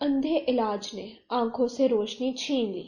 اندھے علاج نے آنکھوں سے روشنی چھین لی۔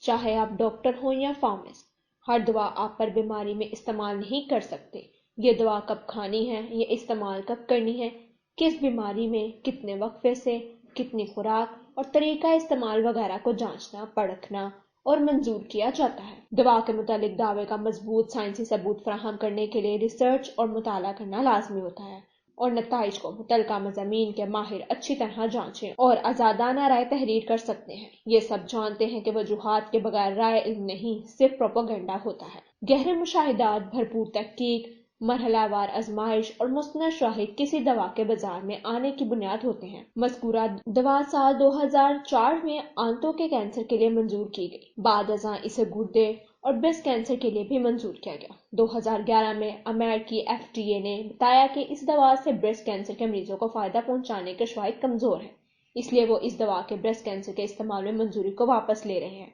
چاہے آپ ڈاکٹر ہوں یا فارمسٹ، ہر دوا آپ پر بیماری میں استعمال نہیں کر سکتے۔ یہ دوا کب کھانی ہے، یہ استعمال کب کرنی ہے، کس بیماری میں کتنے وقفے سے، کتنی خوراک اور طریقہ استعمال وغیرہ کو جانچنا، پرکھنا اور منظور کیا جاتا ہے۔ دوا کے متعلق دعوے کا مضبوط سائنسی ثبوت فراہم کرنے کے لیے ریسرچ اور مطالعہ کرنا لازمی ہوتا ہے، اور نتائج کو متعلقہ مضامین کے ماہر اچھی طرح جانچیں اور آزادانہ رائے تحریر کر سکتے ہیں۔ یہ سب جانتے ہیں کہ وجوہات کے بغیر رائے علم نہیں، صرف پروپیگنڈا ہوتا ہے۔ گہرے مشاہدات، بھرپور تحقیق، مرحلہ وار آزمائش اور مستند شواہد کسی دوا کے بازار میں آنے کی بنیاد ہوتے ہیں۔ مذکورہ دوا سال 2004 میں آنتوں کے کینسر کے لیے منظور کی گئی، بعد ازاں اسے گردے اور برسٹ کینسر کے لیے بھی منظور کیا گیا۔ 2011 میں امریکی FDA نے بتایا کہ اس دوا سے برسٹ کینسر کے مریضوں کو فائدہ پہنچانے کے شواہد کمزور ہیں، اس لیے وہ اس دوا کے برسٹ کینسر کے استعمال میں منظوری کو واپس لے رہے ہیں۔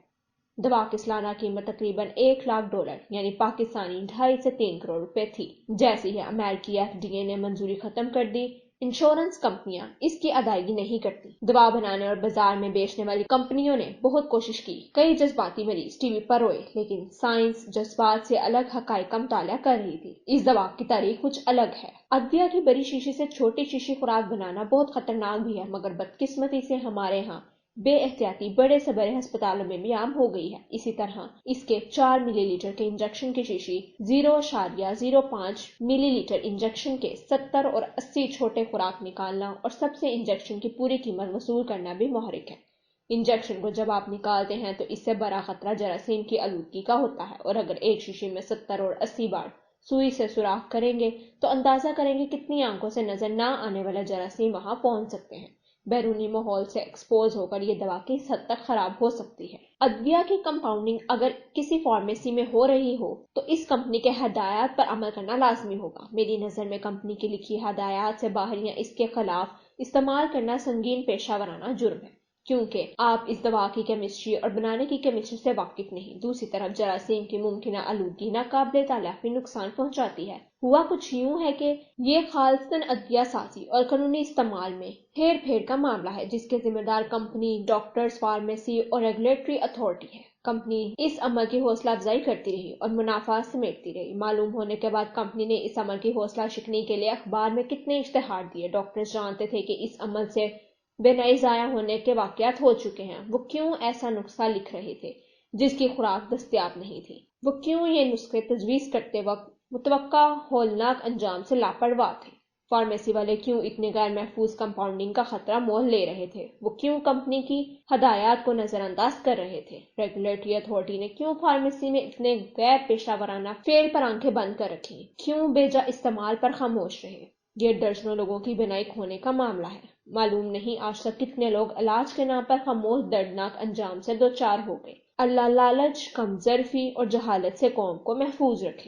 دوا کی سالانہ قیمت تقریباً $1,00,000 یعنی پاکستانی 2.5 سے 3 کروڑ روپے تھی۔ جیسے ہی امریکی FDA نے منظوری ختم کر دی، انشورنس کمپنیاں اس کی ادائیگی نہیں کرتی۔ دوا بنانے اور بازار میں بیچنے والی کمپنیوں نے بہت کوشش کی۔ کئی جذباتی مریض ٹی وی پر روئے، لیکن سائنس جذبات سے الگ حقائق کا مطالعہ کر رہی تھی۔ اس دوا کی تاریخ کچھ الگ ہے۔ ادویہ کی بڑی شیشی سے چھوٹی شیشی خوراک بنانا بہت خطرناک بھی ہے، مگر بدقسمتی سے ہمارے ہاں بے احتیاطی بڑے سے بڑے ہسپتالوں میں بھی عام ہو گئی ہے۔ اسی طرح اس کے 4 ملی لیٹر کے انجیکشن کی شیشی 0.05 ملی لیٹر انجیکشن کے 70 اور 80 چھوٹے خوراک نکالنا اور سب سے انجیکشن کی پوری قیمت وصول کرنا بھی محرک ہے۔ انجیکشن کو جب آپ نکالتے ہیں تو اس سے بڑا خطرہ جراثیم کی آلودگی کا ہوتا ہے، اور اگر ایک شیشی میں 70 اور 80 بار سوئی سے سوراخ کریں گے تو اندازہ کریں گے کتنی آنکھوں سے نظر نہ آنے والے جراثیم وہاں پہنچ سکتے ہیں۔ بیرونی ماحول سے ایکسپوز ہو کر یہ دوا کس حد تک خراب ہو سکتی ہے۔ ادویہ کی کمپاؤنڈنگ اگر کسی فارمیسی میں ہو رہی ہو تو اس کمپنی کے ہدایات پر عمل کرنا لازمی ہوگا۔ میری نظر میں کمپنی کی لکھی ہدایات سے باہر یا اس کے خلاف استعمال کرنا سنگین پیشہ ورانہ جرم ہے، کیونکہ آپ اس دوا کی کیمسٹری اور بنانے کی کیمسٹری سے واقف نہیں۔ دوسری طرف جراثیم کی ممکنہ آلودگی ناقابل تلافی نقصان پہنچاتی ہے۔ ہوا کچھ یوں ہے کہ یہ خالصتاً ادویہ سازی اور قانونی استعمال میں ہیر پھیر کا معاملہ ہے، جس کے ذمہ دار کمپنی، ڈاکٹرز، فارمیسی اور ریگولیٹری اتھارٹی ہے۔ کمپنی اس عمل کی حوصلہ افزائی کرتی رہی اور منافع سمیٹتی رہی۔ معلوم ہونے کے بعد کمپنی نے اس عمل کی حوصلہ شکنی کے لیے اخبار میں کتنے اشتہار دیے۔ ڈاکٹرز جانتے تھے کہ اس عمل سے بینائی ضائع ہونے کے واقعات ہو چکے ہیں، وہ کیوں ایسا نسخہ لکھ رہے تھے جس کی خوراک دستیاب نہیں تھی؟ وہ کیوں یہ نسخے تجویز کرتے وقت متوقع ہولناک انجام سے لاپرواہ تھے؟ فارمیسی والے کیوں اتنے غیر محفوظ کمپاؤنڈنگ کا خطرہ مول لے رہے تھے؟ وہ کیوں کمپنی کی ہدایات کو نظر انداز کر رہے تھے؟ ریگولیٹری اتھارٹی نے کیوں فارمیسی میں اتنے غیر پیشہ ورانہ فعل پر آنکھیں بند کر رکھی؟ کیوں بے جا استعمال پر خاموش رہے؟ یہ درجنوں لوگوں کی بینائی کھونے کا معاملہ ہے۔ معلوم نہیں آج تک کتنے لوگ علاج کے نام پر خاموش دردناک انجام سے دوچار ہو گئے۔ اللہ لالچ، کم ظرفی اور جہالت سے قوم کو محفوظ رکھے۔